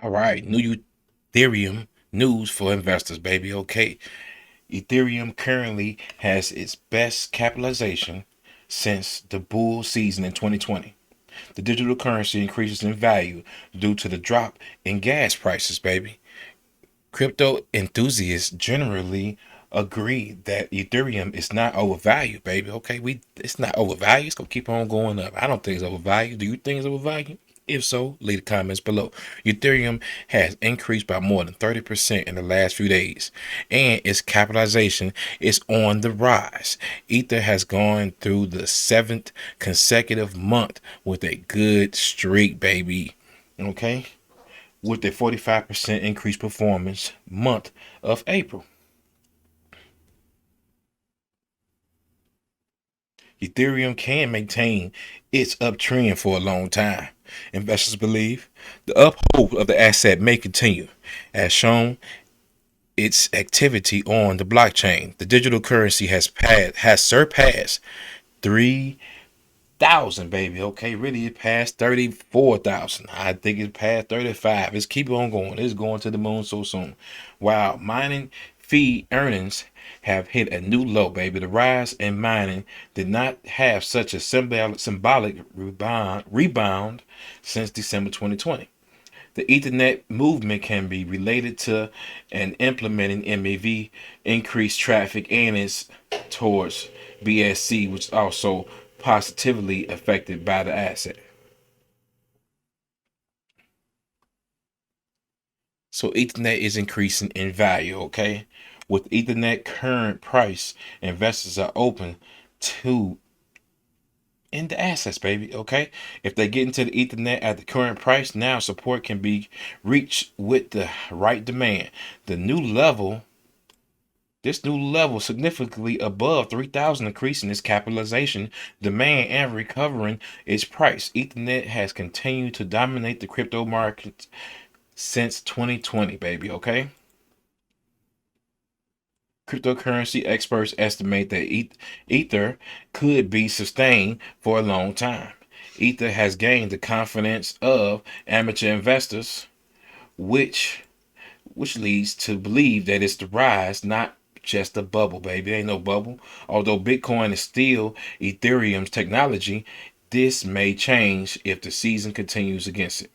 All right, new Ethereum news for investors, baby. Okay, Ethereum currently has its best capitalization since the bull season in 2020. The digital currency increases in value due to the drop in gas prices, baby. Crypto enthusiasts generally agree that Ethereum is not overvalued, baby. Okay, it's not overvalued. It's gonna keep on going up. I don't think it's overvalued. Do you think it's overvalued? If so, leave the comments below. Ethereum has increased by more than 30% in the last few days, and its capitalization is on the rise. Ether has gone through the seventh consecutive month with a good streak, baby. Okay, with a 45% increased performance month of April. Ethereum can maintain its uptrend for a long time. Investors believe the uphold of the asset may continue, as shown its activity on the blockchain. The digital currency has surpassed 3,000, baby. Okay, really, it passed 34,000. I think it passed 35. It's keep on going. It's going to the moon so soon. While mining fee earnings have hit a new low, baby. The rise in mining did not have such a symbolic rebound since December 2020. The Ethernet movement can be related to an implementing MEV, increased traffic, and its towards BSC, which is also positively affected by the asset. So Ethernet is increasing in value, okay? With Ethernet current price, investors are open to in the assets, baby. Okay, if they get into the Ethernet at the current price, now support can be reached with the right demand. The new level, this new level, significantly above 3,000, increasing its capitalization, demand, and recovering its price. Ethernet has continued to dominate the crypto market since 2020, baby. Okay. Cryptocurrency experts estimate that Ether could be sustained for a long time. Ether has gained the confidence of amateur investors, which leads to believe that it's the rise, not just a bubble, baby. Ain't no bubble. Although Bitcoin is still Ethereum's technology, this may change if the season continues against it.